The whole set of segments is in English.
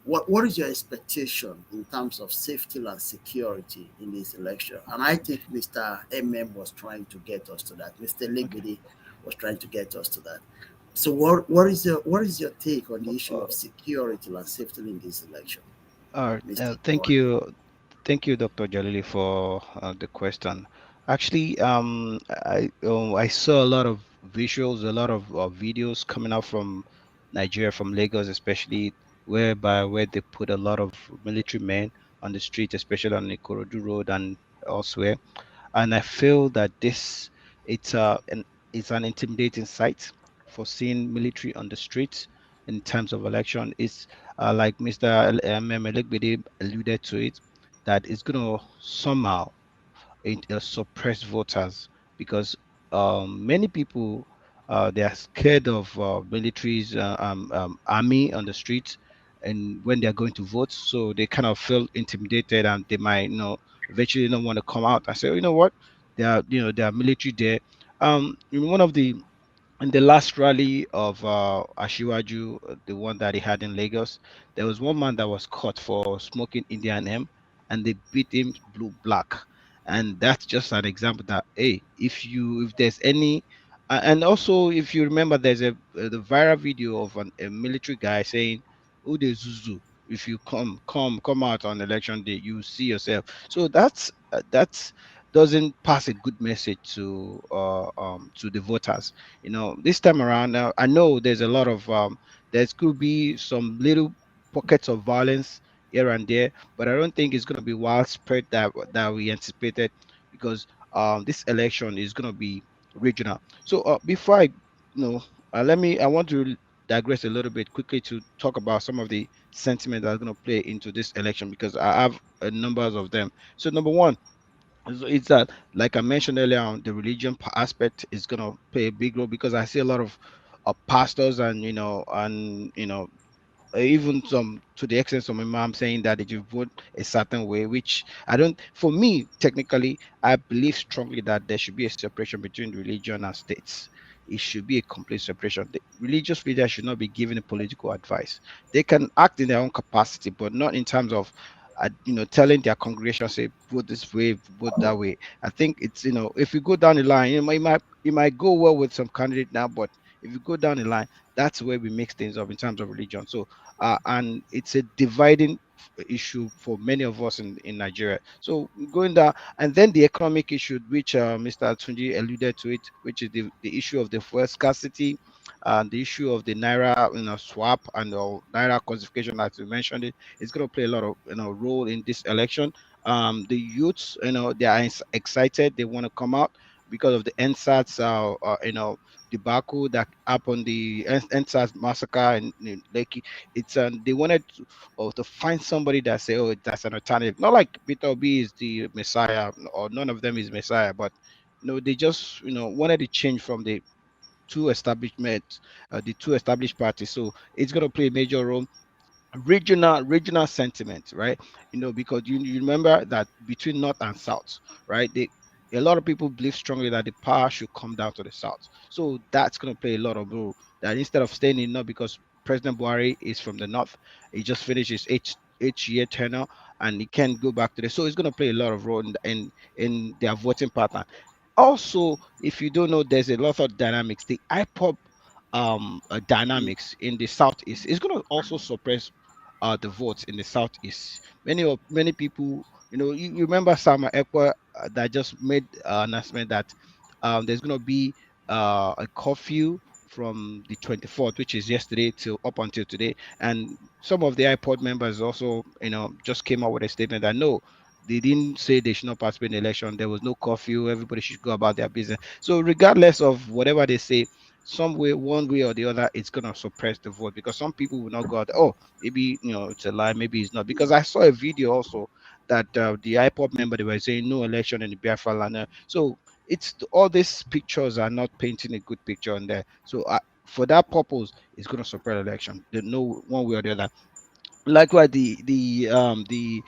what is your expectation in terms of safety and security in this election? And I think Mr. Was trying to get us to that. Mr. Okay. Ligbidi was trying to get us to that. So what is your take on the issue Uh, of security and safety in this election, all right. Mr. Thank Wale? you. Thank you, Dr. Jalili, for the question. Actually, I saw a lot of visuals, a lot of videos coming out from Nigeria, from Lagos, especially where they put a lot of military men on the street, especially on the Ikorodu Road and elsewhere. And I feel that it's an intimidating sight for seeing military on the streets in terms of election. It's like Mr. Melegbede alluded to it, that it's going to somehow suppress voters because many people they are scared of military's army on the streets and when they are going to vote, so they kind of feel intimidated and they might eventually not want to come out and say, "Oh, you know what, there are military there." In one of the in the last rally of Ashiwaju, the one that he had in Lagos, there was one man that was caught for smoking Indian M, and they beat him blue black. And that's just an example that, hey, if there's any, and also if you remember, there's the viral video of a military guy saying, "Ude Zuzu, if you come out on election day, you see yourself." So that's doesn't pass a good message to the voters. This time around, I know there's a lot of there could be some little pockets of violence here and there, but I don't think it's going to be widespread that we anticipated, because this election is going to be regional. So before I want to digress a little bit quickly to talk about some of the sentiment that are going to play into this election, because I have numbers of them. So number one, so it's that, like I mentioned earlier on, the religion aspect is going to play a big role, because I see a lot of pastors and even some, to the extent some imam saying that if you vote a certain way, which I don't. For me, technically, I believe strongly that there should be a separation between religion and states. It should be a complete separation. The religious leaders should not be given a political advice. They can act in their own capacity, but not in terms of telling their congregation, say, vote this way, vote that way. I think it's, if you go down the line, it might go well with some candidate now, but if you go down the line, that's where we mix things up in terms of religion. So and it's a dividing issue for many of us in Nigeria. So going down, and then the economic issue, which Mr. Tunji alluded to it, which is the issue of the fuel scarcity, and the issue of the naira swap and the naira consification, as you mentioned it, is going to play a lot of role in this election. The youths, they are excited, they want to come out because of the NSATs, debacle that happened, the NSAS massacre in Lekki. It's they wanted to find somebody that say, oh, that's an alternative. Not like Peter Obi is the Messiah, or none of them is Messiah, but they just wanted to change from the two established parties. So it's going to play a major role. Regional sentiment, right? Because you remember that between north and south, right, a lot of people believe strongly that the power should come down to the south. So that's going to play a lot of role, that instead of staying in north, because President Buhari is from the north, he just finished his eight-year tenure, and he can't go back to the. So it's going to play a lot of role in their voting pattern. Also, if you don't know, there's a lot of dynamics. The IPOP dynamics in the southeast is going to also suppress the votes in the southeast. Many people, you remember Sama Ekwa that just made announcement that there's going to be a curfew from the 24th, which is yesterday, till up until today. And some of the iPod members also, just came out with a statement that no, they didn't say they should not participate in the election. There was no curfew. Everybody should go about their business. So regardless of whatever they say, some way, one way or the other, it's gonna suppress the vote, because some people will not go out. Oh, maybe it's a lie, maybe it's not. Because I saw a video also that the IPOP member, they were saying no election in the Biafra land. So all these pictures are not painting a good picture on there. So for that purpose, it's gonna suppress election. There's no one way or the other. Likewise, the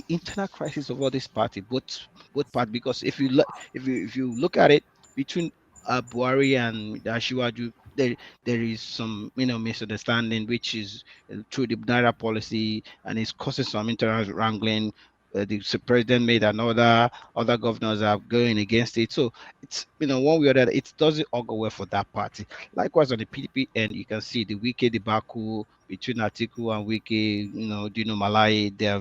internal crisis of all this party, both party, because if you look at it between Buhari and Ashiwaju, there there is some misunderstanding, which is through the naira policy, and it's causing some internal wrangling. The president made another, other governors are going against it. So it's, one way or the other, it doesn't all go well for that party. Likewise, on the PDP end, you can see the Wike debacle between Atiku and Wike, Dino Malai. They're,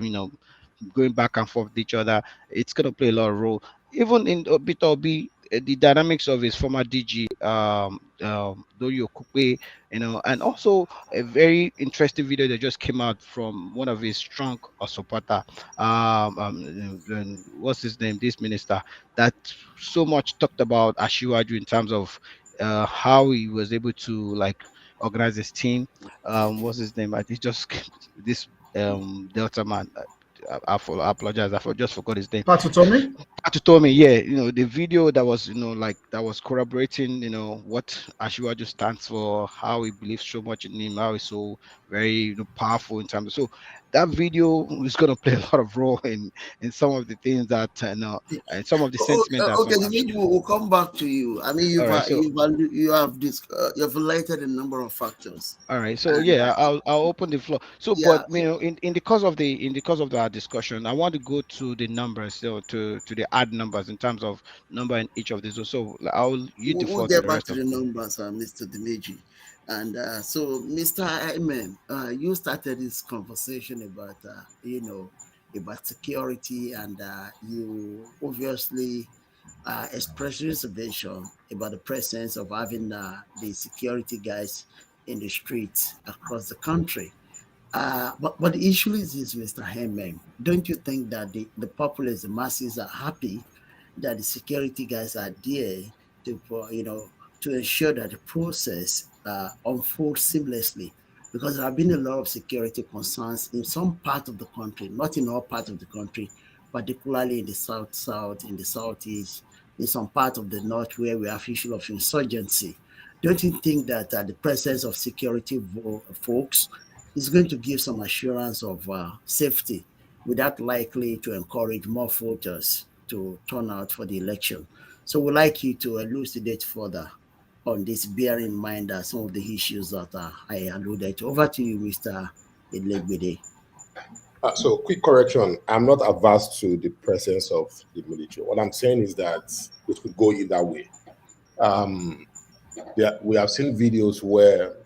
going back and forth with each other. It's going to play a lot of role. Even in Obito Obi, the dynamics of his former DG, Doyo Kupe, and also a very interesting video that just came out from one of his strong supporter. What's his name? This minister that so much talked about Ashiwaju in terms of how he was able to like organize his team. What's his name? I think just this Delta man. I apologize. Just forgot his name. Patutomi? Patu told me, yeah, the video that was, like that was corroborating, what Ashiwaju stands for, how he believes so much in him, how he's so very, powerful in terms of. So that video is going to play a lot of role in some of the things that, and some of the sentiment that Okay, some the Ashiwaju. video will come back to you. I mean, All right, so you've highlighted a number of factors, all right, so and yeah, I'll open the floor. So, but yeah, in the course of our discussion, I want to go to the numbers, so to the odd numbers in terms of number in each of these. So I'll yield the we'll floor to get the back rest to of the the. numbers, Mr. Dimeji. And so, Mr. Ayman, you started this conversation about, about security, and you obviously expressed reservation about the presence of having the security guys in the streets across the country. But the issue is this, Mr. Hemming. Don't you think that the populace, the masses are happy that the security guys are there to, to ensure that the process unfolds seamlessly? Because there have been a lot of security concerns in some part of the country, not in all parts of the country, particularly in the south, in the southeast, in some part of the north where we have issue of insurgency. Don't you think that the presence of security folks is going to give some assurance of safety without likely to encourage more voters to turn out for the election? So we'd like you to elucidate further on this, bear in mind that some of the issues that I alluded to. Over to you, Mr. Ilegbede. So, quick correction. I'm not averse to the presence of the military. What I'm saying is that it could go either way. We have seen videos where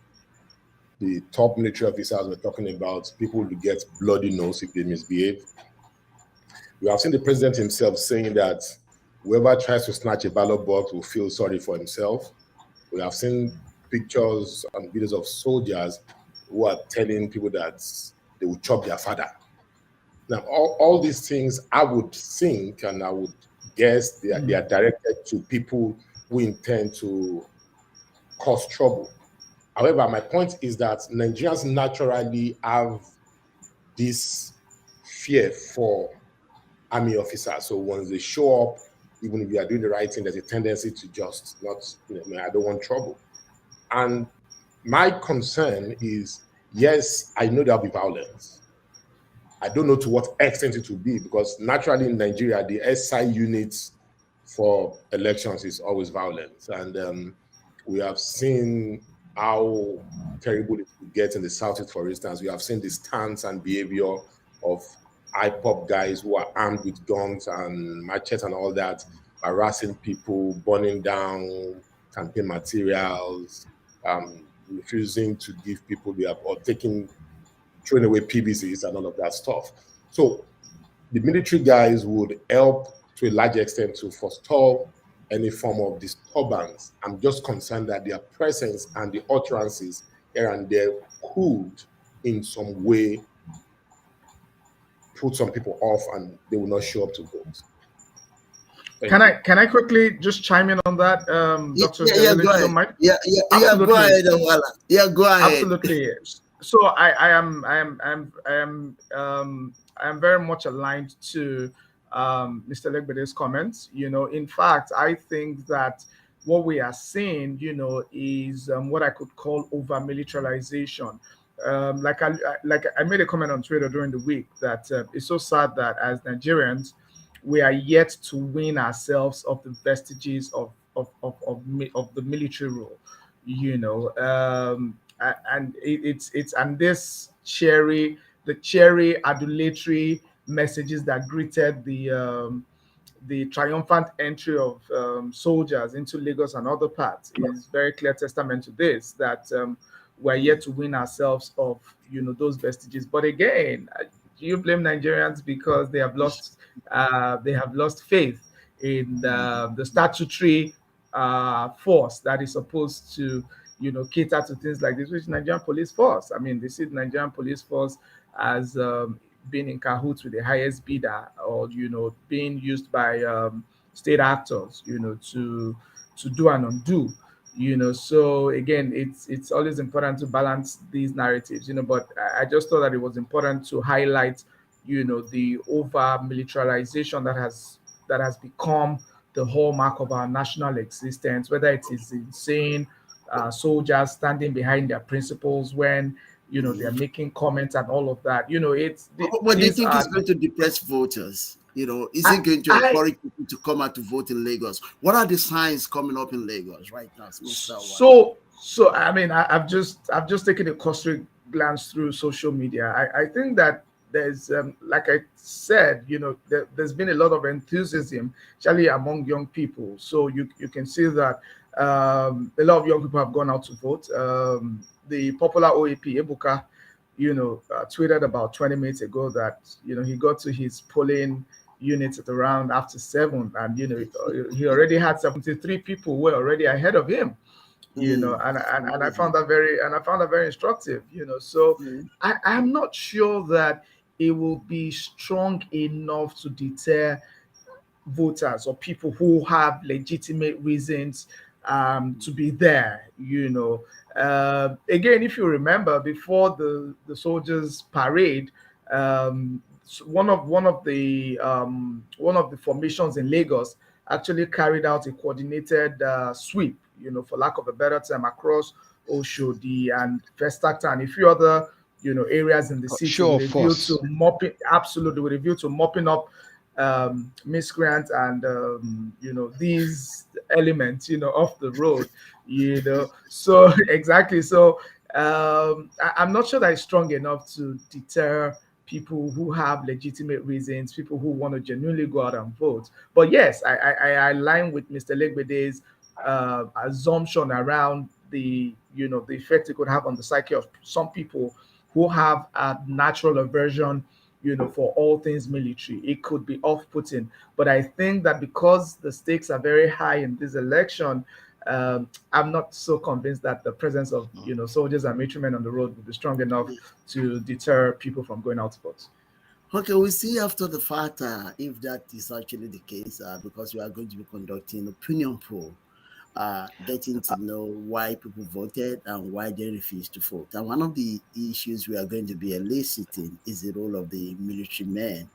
the top military officers were talking about people who get bloody nose if they misbehave. We have seen the president himself saying that whoever tries to snatch a ballot box will feel sorry for himself. We have seen pictures and videos of soldiers who are telling people that they will chop their father. Now, all these things, I would think and I would guess they are directed to people who intend to cause trouble. However, my point is that Nigerians naturally have this fear for army officers. So once they show up, even if you are doing the right thing, there's a tendency to just not, I don't want trouble. And my concern is, yes, I know there'll be violence. I don't know to what extent it will be, because naturally in Nigeria, the SI units for elections is always violence. And we have seen how terrible it could get in the Southeast, for instance. We have seen the stance and behavior of IPOP guys who are armed with guns and machetes and all that, harassing people, burning down campaign materials, refusing to give people or throwing away PVCs and all of that stuff. So the military guys would help to a large extent to forestall any form of disturbance. I'm just concerned that their presence and the utterances here and there could in some way put some people off and they will not show up to vote. Can I quickly just chime in on that, Dr. Yeah, Delele, go if you ahead. don't mind? Yeah, Absolutely. go ahead, Awala. Yeah, go ahead. Absolutely. So I am very much aligned to Mr. Legbede's comments. In fact, I think that what we are seeing, is what I could call over militarization. Like I made a comment on Twitter during the week that it's so sad that as Nigerians, we are yet to win ourselves of the vestiges of the military rule. And it's and this cherry adulatory messages that greeted the triumphant entry of soldiers into Lagos and other parts is very clear testament to this, that we're yet to win ourselves of those vestiges. But again, you blame Nigerians because they have lost faith in the statutory force that is supposed to cater to things like this, which is Nigerian police force. I mean, they see the Nigerian police force as being in cahoots with the highest bidder, or being used by state actors to do and undo. So again, it's always important to balance these narratives. But I just thought that it was important to highlight the over militarization that has become the hallmark of our national existence, whether it is insane soldiers standing behind their principles when they're making comments and all of that. What do you These think is are going to depress voters? Is I, it going to I encourage people to come out to vote in Lagos? What are the signs coming up in Lagos right now, Mr. White? so I mean, I've just taken a cursory glance through social media. I think that there's like I said, there's been a lot of enthusiasm, especially among young people. So you can see that a lot of young people have gone out to vote. The popular OAP Ebuka, tweeted about 20 minutes ago that he got to his polling units at around after 7, and he already had 73 people were already ahead of him. And I found Amazing. that very instructive. So Mm. I'm not sure that it will be strong enough to deter voters or people who have legitimate reasons to be there. Again, if you remember, before the soldiers' parade, one of the formations in Lagos actually carried out a coordinated sweep, for lack of a better term, across Oshodi and Festac and a few other areas in the city, Show with of a view to force. mopping up miscreants and these elements off the road. So exactly. So I'm not sure that it's strong enough to deter people who have legitimate reasons, people who want to genuinely go out and vote. But yes, I align with Mr. Legbede's assumption around the effect it could have on the psyche of some people who have a natural aversion for all things military. It could be off-putting. But I think that because the stakes are very high in this election, I'm not so convinced that the presence of soldiers and military men on the road will be strong enough to deter people from going out to vote. Okay, we'll see after the fact if that is actually the case, because we are going to be conducting opinion poll, getting to know why people voted and why they refused to vote. And one of the issues we are going to be eliciting is the role of the military men